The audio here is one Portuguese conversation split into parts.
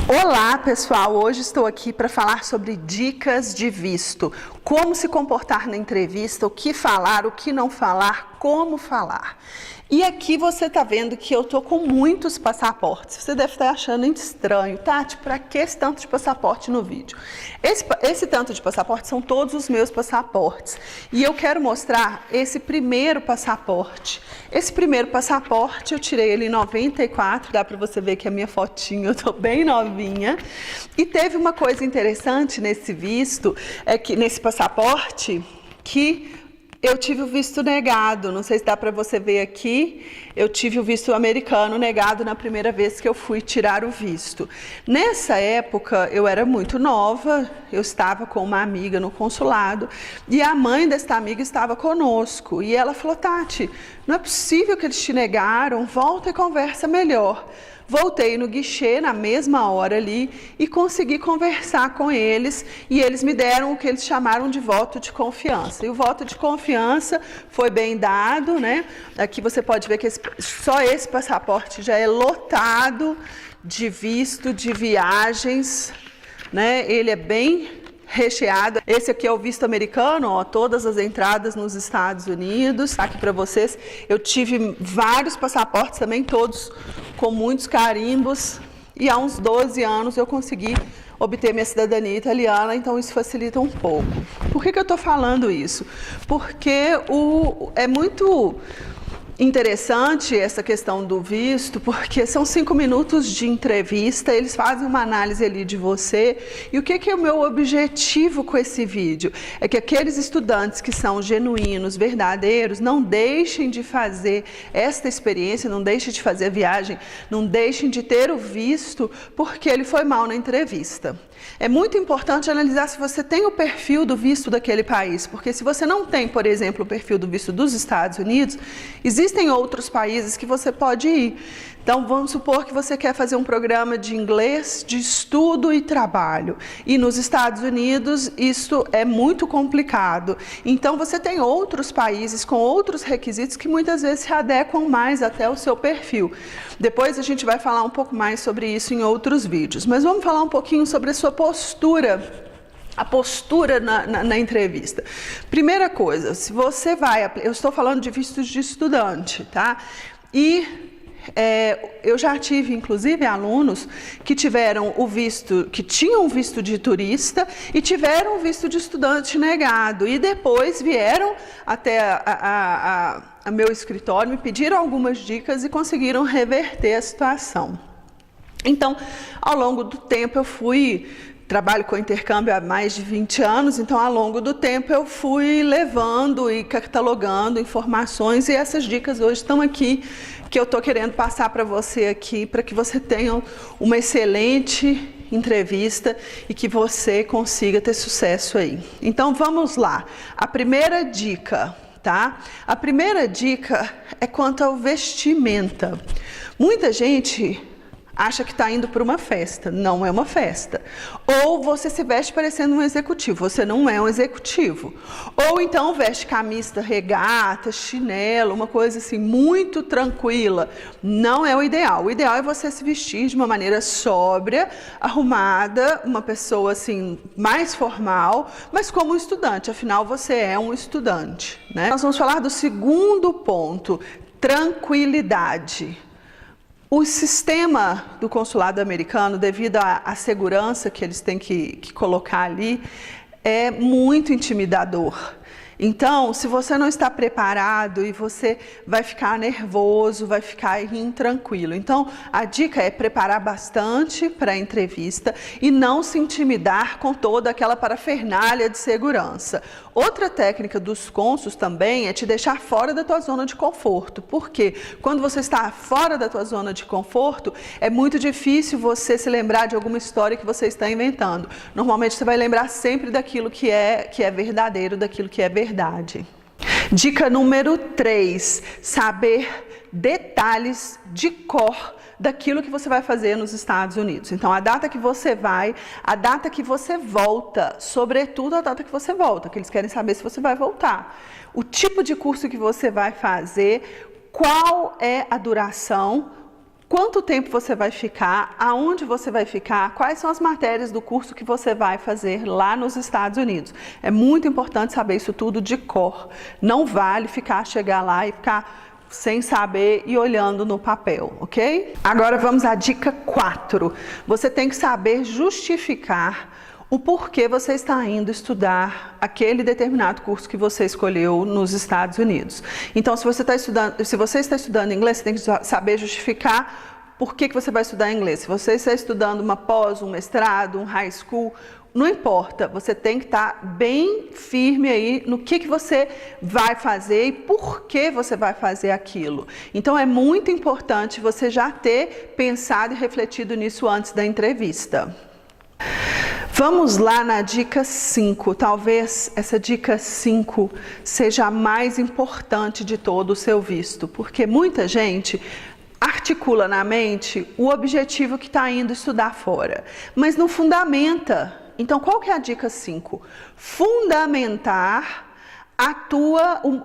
Olá pessoal, hoje estou aqui para falar sobre dicas de visto, como se comportar na entrevista, o que falar, o que não falar, como falar. E aqui você está vendo que eu estou com muitos passaportes. Você deve estar achando estranho, Tati, para que esse tanto de passaporte no vídeo? Esse tanto de passaporte são todos os meus passaportes. E eu quero mostrar esse primeiro passaporte. Esse primeiro passaporte eu tirei ele em 94, dá para você ver que a minha fotinha, eu estou bem novinha. E teve uma coisa interessante nesse visto, nesse passaporte, que eu tive o visto negado. Não sei se dá para você ver aqui, eu tive o visto americano negado na primeira vez que eu fui tirar o visto. Nessa época, eu era muito nova, eu estava com uma amiga no consulado e a mãe desta amiga estava conosco. E ela falou: Tati, não é possível que eles te negaram, volta e conversa melhor. Voltei no guichê na mesma hora ali e consegui conversar com eles e eles me deram o que eles chamaram de voto de confiança. E o voto de confiança foi bem dado, né? Aqui você pode ver que só esse passaporte já é lotado de visto, de viagens, né? Ele é bem recheado. Esse aqui é o visto americano, ó, todas as entradas nos Estados Unidos. Aqui para vocês, eu tive vários passaportes também, todos com muitos carimbos, e há uns 12 anos eu consegui obter minha cidadania italiana, então isso facilita um pouco. Por que eu estou falando isso? Porque é muito interessante essa questão do visto, porque são 5 minutos de entrevista, eles fazem uma análise ali de você. E o que é o meu objetivo com esse vídeo? É que aqueles estudantes que são genuínos, verdadeiros, não deixem de fazer esta experiência, não deixem de fazer a viagem, não deixem de ter o visto porque ele foi mal na entrevista. É muito importante analisar se você tem o perfil do visto daquele país, porque se você não tem, por exemplo, o perfil do visto dos Estados Unidos, existem outros países que você pode ir. Então, vamos supor que você quer fazer um programa de inglês, de estudo e trabalho. E nos Estados Unidos, isso é muito complicado. Então, você tem outros países com outros requisitos que muitas vezes se adequam mais até o seu perfil. Depois a gente vai falar um pouco mais sobre isso em outros vídeos. Mas vamos falar um pouquinho sobre a sua postura. A postura na entrevista. Primeira coisa, se você vai... Eu estou falando de vistos de estudante, tá? Eu já tive, inclusive, alunos que tiveram que tinham visto de turista e tiveram visto de estudante negado. E depois vieram até a meu escritório, me pediram algumas dicas e conseguiram reverter a situação. Então, ao longo do tempo, trabalho com intercâmbio há mais de 20 anos, então ao longo do tempo eu fui levando e catalogando informações e essas dicas hoje estão aqui, que eu estou querendo passar para você aqui, para que você tenha uma excelente entrevista e que você consiga ter sucesso aí. Então vamos lá, a primeira dica, tá? A primeira dica é quanto ao vestimenta. Muita gente acha que está indo para uma festa, não é uma festa. Ou você se veste parecendo um executivo, você não é um executivo. Ou então veste camisa, regata, chinelo, uma coisa assim muito tranquila. Não é o ideal. O ideal é você se vestir de uma maneira sóbria, arrumada, uma pessoa assim mais formal, mas como um estudante, afinal você é um estudante, né? Nós vamos falar do segundo ponto, tranquilidade. O sistema do consulado americano, devido à segurança que eles têm que colocar ali, é muito intimidador. Então, se você não está preparado e você vai ficar nervoso, vai ficar intranquilo. Então, a dica é preparar bastante para a entrevista e não se intimidar com toda aquela parafernália de segurança. Outra técnica dos cônsuls também é te deixar fora da tua zona de conforto. Porque quando você está fora da tua zona de conforto, é muito difícil você se lembrar de alguma história que você está inventando. Normalmente você vai lembrar sempre daquilo que é verdadeiro, daquilo que é verdade. Dica número 3, saber detalhes de cor daquilo que você vai fazer nos Estados Unidos. Então, a data que você vai, a data que você volta, sobretudo a data que você volta, que eles querem saber se você vai voltar. O tipo de curso que você vai fazer, qual é a duração, quanto tempo você vai ficar, aonde você vai ficar, quais são as matérias do curso que você vai fazer lá nos Estados Unidos. É muito importante saber isso tudo de cor. Não vale chegar lá e ficar sem saber e olhando no papel, ok? Agora vamos à dica 4. Você tem que saber justificar o porquê você está indo estudar aquele determinado curso que você escolheu nos Estados Unidos. Então, se você está estudando inglês, você tem que saber justificar por que você vai estudar inglês. Se você está estudando uma pós, um mestrado, um high school, não importa, você tem que estar bem firme aí no que você vai fazer e por que você vai fazer aquilo. Então é muito importante você já ter pensado e refletido nisso antes da entrevista. Vamos lá na dica 5. Talvez essa dica 5 seja a mais importante de todo o seu visto, porque muita gente articula na mente o objetivo que está indo estudar fora, mas não fundamenta. Então, qual que é a dica 5? Fundamentar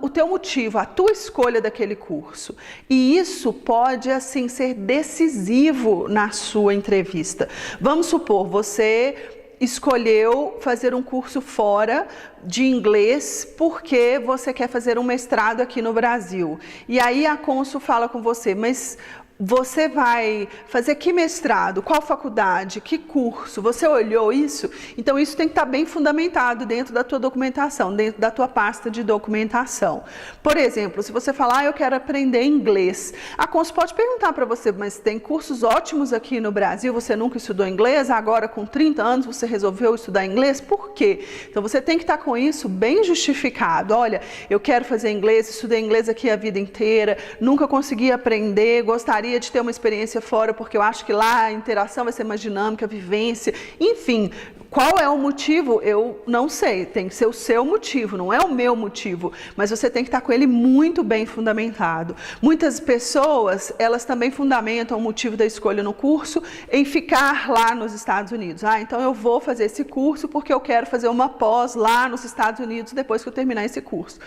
o teu motivo, a tua escolha daquele curso. E isso pode, assim, ser decisivo na sua entrevista. Vamos supor, você escolheu fazer um curso fora de inglês porque você quer fazer um mestrado aqui no Brasil. E aí a cônsul fala com você, mas você vai fazer que mestrado? Qual faculdade? Que curso? Você olhou isso? Então isso tem que estar bem fundamentado dentro da tua documentação, dentro da tua pasta de documentação. Por exemplo, se você falar, eu quero aprender inglês, a cônsul pode perguntar para você, mas tem cursos ótimos aqui no Brasil, você nunca estudou inglês, agora com 30 anos você resolveu estudar inglês, por quê? Então você tem que estar com isso bem justificado. Olha, eu quero fazer inglês, estudei inglês aqui a vida inteira, nunca consegui aprender, gostaria de ter uma experiência fora, porque eu acho que lá a interação vai ser mais dinâmica, a vivência, enfim. Qual é o motivo? Eu não sei, tem que ser o seu motivo, não é o meu motivo, mas você tem que estar com ele muito bem fundamentado. Muitas pessoas, elas também fundamentam o motivo da escolha no curso em ficar lá nos Estados Unidos. Então eu vou fazer esse curso porque eu quero fazer uma pós lá nos Estados Unidos depois que eu terminar esse curso.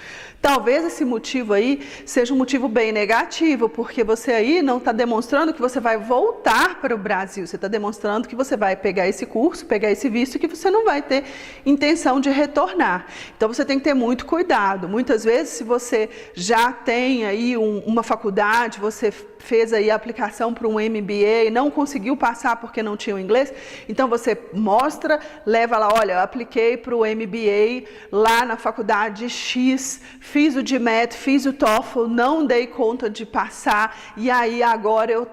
Talvez esse motivo aí seja um motivo bem negativo, porque você aí não está demonstrando que você vai voltar para o Brasil, você está demonstrando que você vai pegar esse curso, pegar esse visto, que você não vai ter intenção de retornar. Então você tem que ter muito cuidado. Muitas vezes, se você já tem aí uma faculdade, você fez aí a aplicação para um MBA e não conseguiu passar porque não tinha o inglês, então você mostra, leva lá, olha, eu apliquei para o MBA lá na faculdade X, fiz o GMAT, fiz o TOEFL, não dei conta de passar e aí agora eu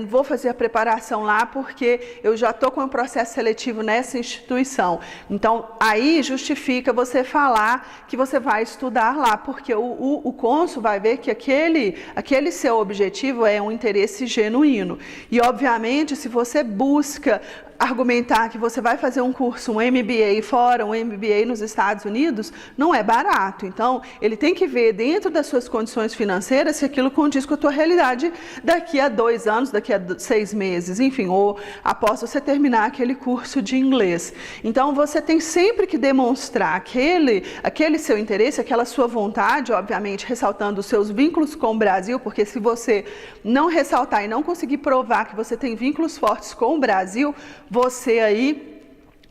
vou fazer a preparação lá porque eu já estou com um processo seletivo nessa instituição. Então aí justifica você falar que você vai estudar lá, porque o cônsul vai ver que aquele seu objetivo é um interesse genuíno. E, obviamente, se você busca argumentar que você vai fazer um curso, um MBA fora, um MBA nos Estados Unidos, não é barato. Então, ele tem que ver dentro das suas condições financeiras se aquilo condiz com a tua realidade daqui a 2 anos, daqui a 6 meses, enfim, ou após você terminar aquele curso de inglês. Então, você tem sempre que demonstrar aquele seu interesse, aquela sua vontade, obviamente, ressaltando os seus vínculos com o Brasil, porque se você não ressaltar e não conseguir provar que você tem vínculos fortes com o Brasil, você aí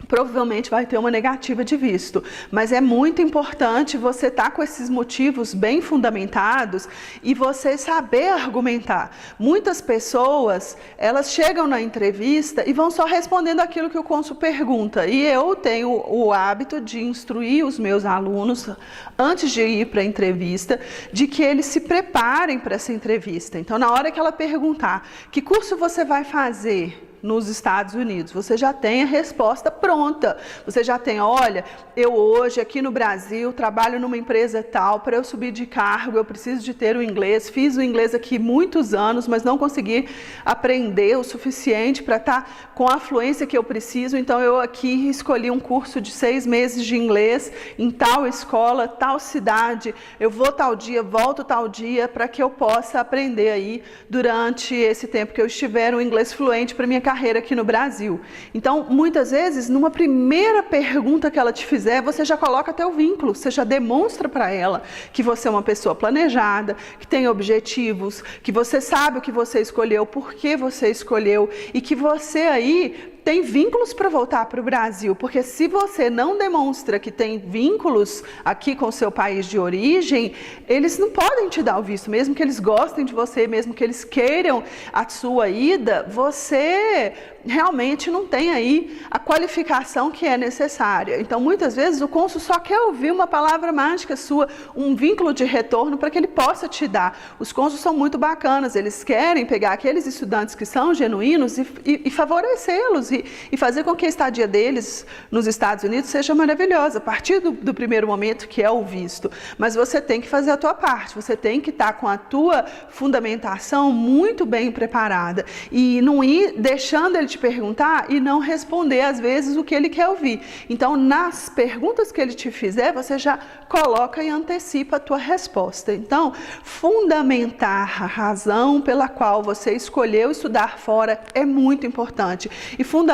provavelmente vai ter uma negativa de visto. Mas é muito importante você estar com esses motivos bem fundamentados e você saber argumentar. Muitas pessoas, elas chegam na entrevista e vão só respondendo aquilo que o cônsul pergunta. E eu tenho o hábito de instruir os meus alunos, antes de ir para a entrevista, de que eles se preparem para essa entrevista. Então, na hora que ela perguntar, que curso você vai fazer nos Estados Unidos, você já tem a resposta pronta. Você já tem, olha, eu hoje aqui no Brasil trabalho numa empresa tal, para eu subir de cargo eu preciso de ter o inglês, fiz o inglês aqui muitos anos, mas não consegui aprender o suficiente para estar com a fluência que eu preciso, então eu aqui escolhi um curso de 6 meses de inglês em tal escola, tal cidade, eu vou tal dia, volto tal dia, para que eu possa aprender aí durante esse tempo que eu estiver um inglês fluente para minha carreira aqui no Brasil. Então, muitas vezes, numa primeira pergunta que ela te fizer, você já coloca teu vínculo, você já demonstra para ela que você é uma pessoa planejada, que tem objetivos, que você sabe o que você escolheu, por que você escolheu e que você aí tem vínculos para voltar para o Brasil, porque se você não demonstra que tem vínculos aqui com o seu país de origem, eles não podem te dar o visto, mesmo que eles gostem de você, mesmo que eles queiram a sua ida, você realmente não tem aí a qualificação que é necessária. Então, muitas vezes, o cônsul só quer ouvir uma palavra mágica sua, um vínculo de retorno para que ele possa te dar. Os cônsuls são muito bacanas, eles querem pegar aqueles estudantes que são genuínos e favorecê-los e fazer com que a estadia deles nos Estados Unidos seja maravilhosa, a partir do primeiro momento que é o visto. Mas você tem que fazer a tua parte, você tem que estar com a tua fundamentação muito bem preparada e não ir deixando ele te perguntar e não responder às vezes o que ele quer ouvir. Então, nas perguntas que ele te fizer, você já coloca e antecipa a tua resposta. Então, fundamentar a razão pela qual você escolheu estudar fora é muito importante. E fundamento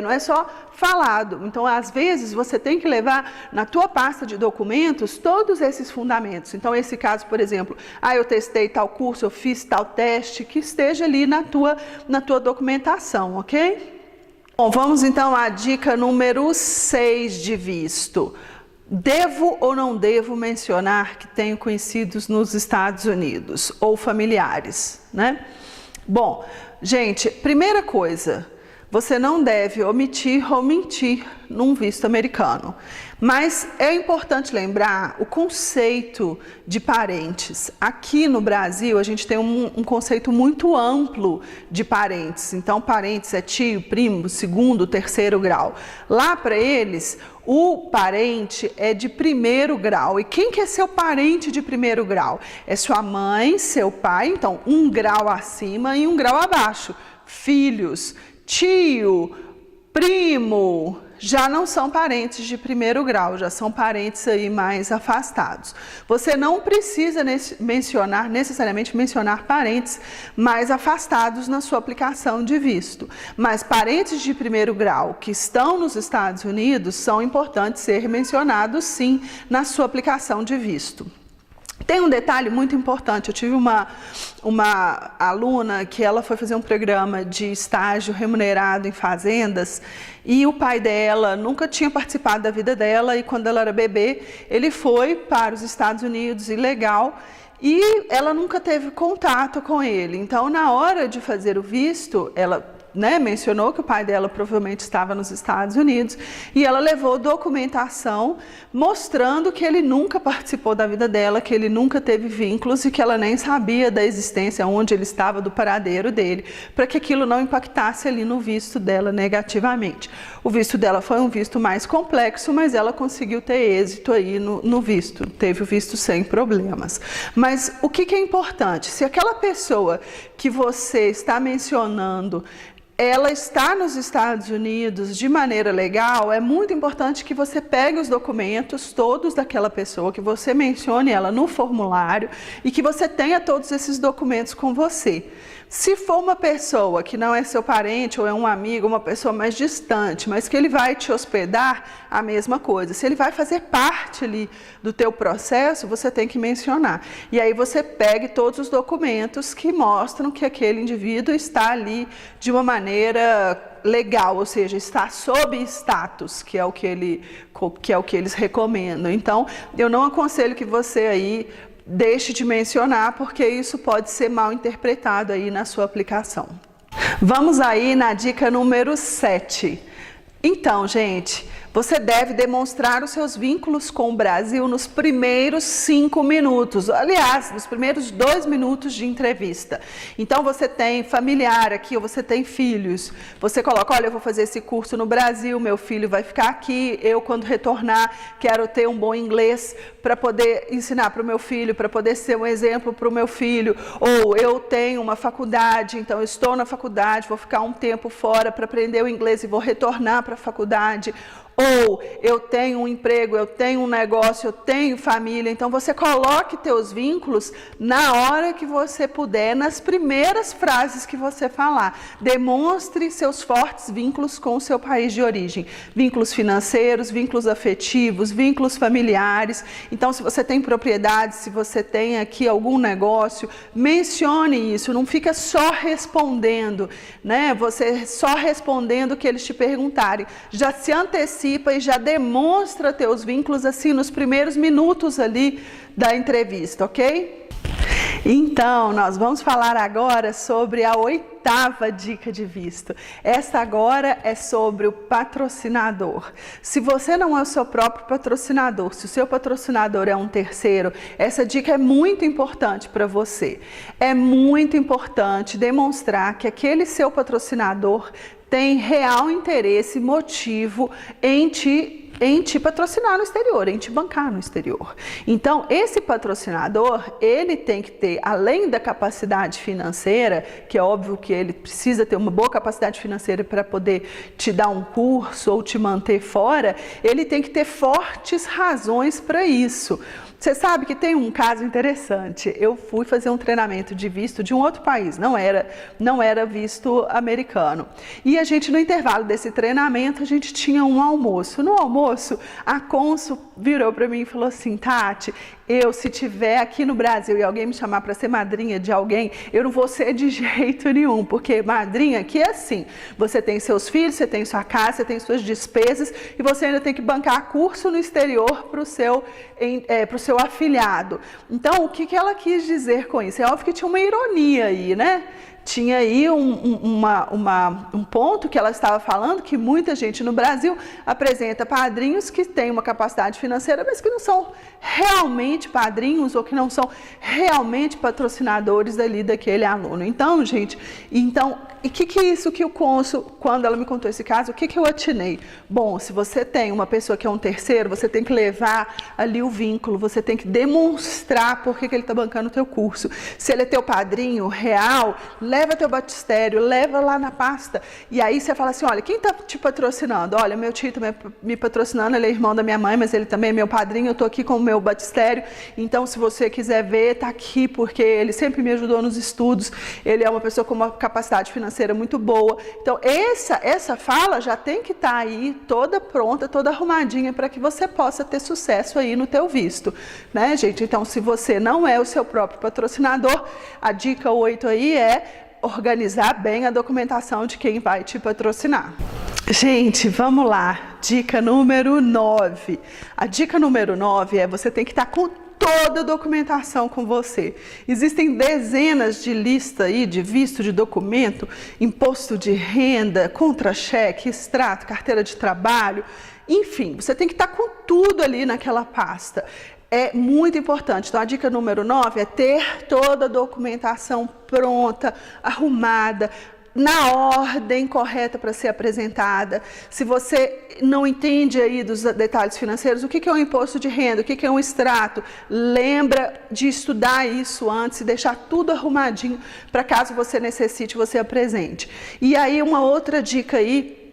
não é só falado. Então, às vezes, você tem que levar na tua pasta de documentos todos esses fundamentos. Então, esse caso, por exemplo, eu testei tal curso, eu fiz tal teste, que esteja ali na tua documentação, ok? Bom, vamos então à dica número 6 de visto. Devo ou não devo mencionar que tenho conhecidos nos Estados Unidos ou familiares, né? Bom, gente, primeira coisa, você não deve omitir ou mentir num visto americano. Mas é importante lembrar o conceito de parentes. Aqui no Brasil, a gente tem um conceito muito amplo de parentes. Então, parentes é tio, primo, segundo, terceiro grau. Lá para eles, o parente é de primeiro grau. E quem que é seu parente de primeiro grau? É sua mãe, seu pai, então um grau acima e um grau abaixo. Filhos, tio, primo, já não são parentes de primeiro grau, já são parentes aí mais afastados. Você não precisa necessariamente mencionar parentes mais afastados na sua aplicação de visto, mas parentes de primeiro grau que estão nos Estados Unidos são importantes ser mencionados sim na sua aplicação de visto. Tem um detalhe muito importante, eu tive uma aluna que ela foi fazer um programa de estágio remunerado em fazendas e o pai dela nunca tinha participado da vida dela e quando ela era bebê, ele foi para os Estados Unidos ilegal e ela nunca teve contato com ele. Então, na hora de fazer o visto, ela mencionou que o pai dela provavelmente estava nos Estados Unidos e ela levou documentação mostrando que ele nunca participou da vida dela, que ele nunca teve vínculos e que ela nem sabia da existência, onde ele estava, do paradeiro dele, para que aquilo não impactasse ali no visto dela negativamente. O visto dela foi um visto mais complexo, mas ela conseguiu ter êxito aí no visto, teve o visto sem problemas. Mas o que é importante? Se aquela pessoa que você está mencionando ela está nos Estados Unidos de maneira legal, é muito importante que você pegue os documentos todos daquela pessoa, que você mencione ela no formulário e que você tenha todos esses documentos com você. Se for uma pessoa que não é seu parente ou é um amigo, uma pessoa mais distante, mas que ele vai te hospedar, a mesma coisa. Se ele vai fazer parte ali do teu processo, você tem que mencionar. E aí você pegue todos os documentos que mostram que aquele indivíduo está ali de uma maneira legal, ou seja, está sob status, que é o que eles recomendam. Então, eu não aconselho que você aí deixe de mencionar, porque isso pode ser mal interpretado aí na sua aplicação. Vamos aí na dica número 7. Então, gente, você deve demonstrar os seus vínculos com o Brasil nos primeiros 5 minutos. Aliás, nos primeiros 2 minutos de entrevista. Então, você tem familiar aqui, ou você tem filhos. Você coloca, olha, eu vou fazer esse curso no Brasil, meu filho vai ficar aqui, eu, quando retornar, quero ter um bom inglês para poder ensinar para o meu filho, para poder ser um exemplo para o meu filho. Ou eu tenho uma faculdade, então eu estou na faculdade, vou ficar um tempo fora para aprender o inglês e vou retornar para a faculdade. ou eu tenho um emprego, eu tenho um negócio, eu tenho família. Então você coloque teus vínculos na hora que você puder, nas primeiras frases que você falar. Demonstre seus fortes vínculos com o seu país de origem. Vínculos financeiros, vínculos afetivos, vínculos familiares. Então, se você tem propriedade, se você tem aqui algum negócio, mencione isso. Não fica só respondendo, né? Você só respondendo o que eles te perguntarem. Já se antecipa e já demonstra teus vínculos assim nos primeiros minutos ali da entrevista, ok? Então, nós vamos falar agora sobre a 8ª dica de visto. Esta agora é sobre o patrocinador. Se você não é o seu próprio patrocinador, se o seu patrocinador é um terceiro, essa dica é muito importante para você. É muito importante demonstrar que aquele seu patrocinador tem real interesse e motivo em te patrocinar no exterior, em te bancar no exterior. Então, esse patrocinador, ele tem que ter, além da capacidade financeira, que é óbvio que ele precisa ter uma boa capacidade financeira para poder te dar um curso ou te manter fora, ele tem que ter fortes razões para isso. Você sabe que tem um caso interessante. Eu fui fazer um treinamento de visto de um outro país, não era visto americano. E a gente, no intervalo desse treinamento, a gente tinha um almoço. No almoço, a cônsul virou para mim e falou assim: Tati, se tiver aqui no Brasil e alguém me chamar para ser madrinha de alguém, eu não vou ser de jeito nenhum, porque madrinha aqui é assim, você tem seus filhos, você tem sua casa, você tem suas despesas e você ainda tem que bancar curso no exterior para o seu afilhado. Então, o que ela quis dizer com isso? É óbvio que tinha uma ironia aí, né? Tinha aí um ponto que ela estava falando, que muita gente no Brasil apresenta padrinhos que têm uma capacidade financeira, mas que não são realmente padrinhos ou que não são realmente patrocinadores ali daquele aluno. Então, gente, e o que é isso que o cônsul, quando ela me contou esse caso, o que eu atinei? Bom, se você tem uma pessoa que é um terceiro, você tem que levar ali o vínculo, você tem que demonstrar por que ele está bancando o teu curso. Se ele é teu padrinho real, leva teu batistério, leva lá na pasta. E aí você fala assim: olha, quem está te patrocinando? Olha, meu tio também me patrocinando, ele é irmão da minha mãe, mas ele também é meu padrinho, eu estou aqui com o meu batistério. Então, se você quiser ver, está aqui, porque ele sempre me ajudou nos estudos, ele é uma pessoa com uma capacidade financeira muito boa. Então, essa fala já tem que estar aí toda pronta, toda arrumadinha, para que você possa ter sucesso aí no teu visto, né, gente? Então, se você não é o seu próprio patrocinador, a dica 8 aí é organizar bem a documentação de quem vai te patrocinar. Gente, vamos lá. Dica número 9. A dica número 9 é: você tem que estar com toda a documentação com você. Existem dezenas de listas aí de visto, de documento, imposto de renda, contra-cheque, extrato, carteira de trabalho, enfim, você tem que estar com tudo ali naquela pasta. É muito importante. Então, a dica número 9 é ter toda a documentação pronta, arrumada, na ordem correta para ser apresentada. Se você não entende aí dos detalhes financeiros, o que é um imposto de renda, o que é um extrato, lembra de estudar isso antes e deixar tudo arrumadinho para caso você necessite, você apresente. E aí uma outra dica aí,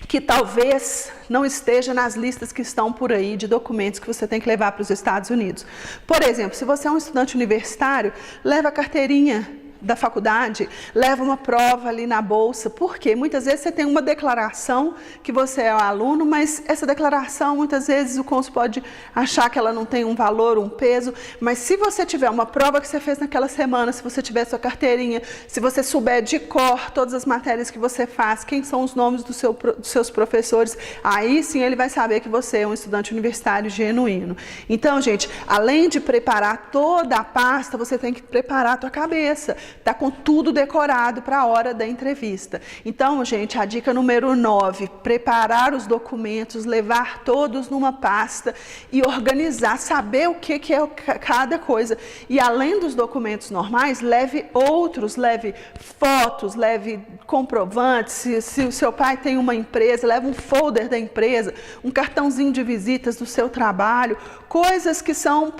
que talvez não esteja nas listas que estão por aí de documentos que você tem que levar para os Estados Unidos. Por exemplo, se você é um estudante universitário, leva a carteirinha da faculdade, leva uma prova ali na bolsa, porque muitas vezes você tem uma declaração que você é um aluno, mas essa declaração, muitas vezes o cônsul pode achar que ela não tem um valor, um peso, mas se você tiver uma prova que você fez naquela semana, se você tiver sua carteirinha, se você souber de cor todas as matérias que você faz, quem são os nomes dos seus professores, aí sim ele vai saber que você é um estudante universitário genuíno. Então, gente, além de preparar toda a pasta, você tem que preparar a tua cabeça. Tá com tudo decorado para a hora da entrevista. Então, gente, a dica número 9, preparar os documentos, levar todos numa pasta e organizar, saber o que é cada coisa. E além dos documentos normais, leve outros, leve fotos, leve comprovantes. Se o seu pai tem uma empresa, leve um folder da empresa, um cartãozinho de visitas do seu trabalho, coisas que são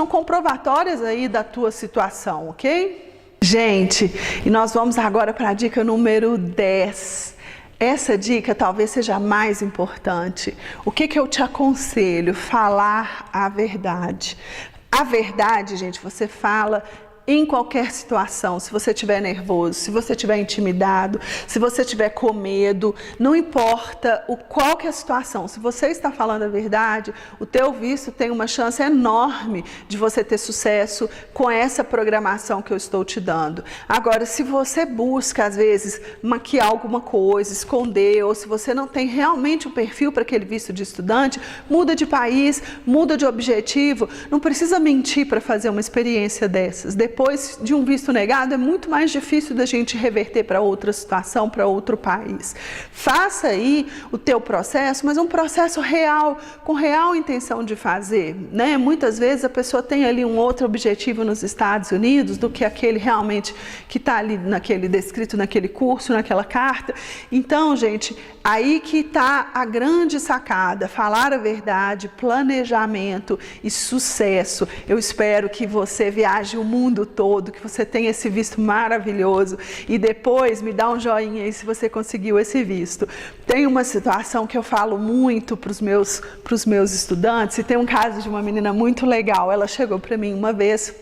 comprovatórias aí da tua situação, ok? Gente, e nós vamos agora para a dica número 10. Essa dica talvez seja a mais importante. O que eu te aconselho? Falar a verdade. A verdade, gente, você fala em qualquer situação. Se você estiver nervoso, se você estiver intimidado, se você estiver com medo, não importa qual que é a situação. Se você está falando a verdade, o teu visto tem uma chance enorme de você ter sucesso com essa programação que eu estou te dando. Agora, se você busca, às vezes, maquiar alguma coisa, esconder, ou se você não tem realmente o perfil para aquele visto de estudante, muda de país, muda de objetivo. Não precisa mentir para fazer uma experiência dessas. Depois de um visto negado, é muito mais difícil da gente reverter para outra situação, para outro país. Faça aí o teu processo, mas um processo real, com real intenção de fazer, né? Muitas vezes a pessoa tem ali um outro objetivo nos Estados Unidos do que aquele realmente que está ali descrito naquele curso, naquela carta. Então, gente, aí que está a grande sacada, falar a verdade, planejamento e sucesso. Eu espero que você viaje o mundo todo, que você tenha esse visto maravilhoso e depois me dá um joinha aí se você conseguiu esse visto. Tem uma situação que eu falo muito para os meus estudantes, e tem um caso de uma menina muito legal. Ela chegou para mim uma vez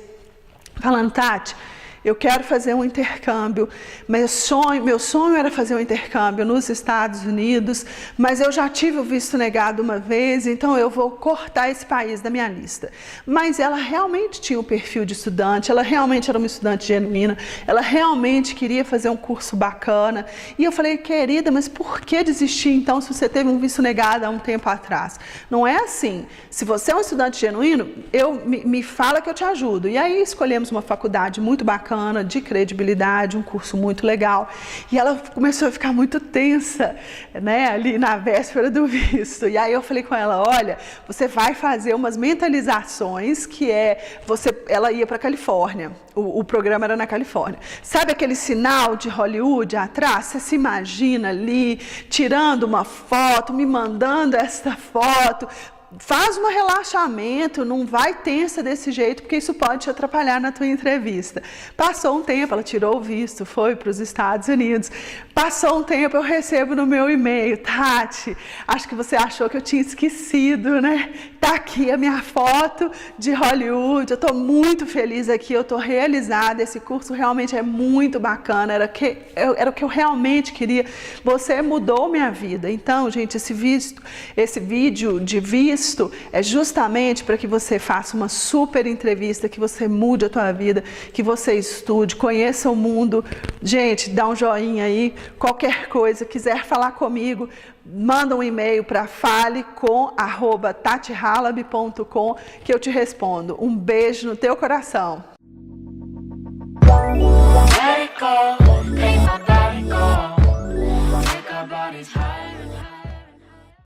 falando: Tati, eu quero fazer um intercâmbio, meu sonho era fazer um intercâmbio nos Estados Unidos, mas eu já tive o visto negado uma vez, então eu vou cortar esse país da minha lista. Mas ela realmente tinha o perfil de estudante, ela realmente era uma estudante genuína, ela realmente queria fazer um curso bacana. E eu falei: querida, mas por que desistir então se você teve um visto negado há um tempo atrás? Não é assim. Se você é um estudante genuíno, me fala que eu te ajudo. E aí escolhemos uma faculdade muito bacana, de credibilidade, um curso muito legal. E ela começou a ficar muito tensa, né, ali na véspera do visto. E aí eu falei com ela: olha, você vai fazer umas mentalizações, que ela ia para a Califórnia, o programa era na Califórnia. Sabe aquele sinal de Hollywood atrás? Você se imagina ali, tirando uma foto, me mandando essa foto. Faz um relaxamento, não vai tensa desse jeito, porque isso pode te atrapalhar na tua entrevista. Passou um tempo, ela tirou o visto, foi para os Estados Unidos. Passou um tempo, eu recebo no meu e-mail: Tati, acho que você achou que eu tinha esquecido, né? Tá aqui a minha foto de Hollywood, eu estou muito feliz aqui, eu estou realizada, esse curso realmente é muito bacana, era o que eu realmente queria, você mudou minha vida. Então, gente, esse vídeo de visto é justamente para que você faça uma super entrevista, que você mude a tua vida, que você estude, conheça o mundo. Gente, dá um joinha aí, qualquer coisa, quiser falar comigo, manda um e-mail para falecom@tatihalab.com que eu te respondo. Um beijo no teu coração.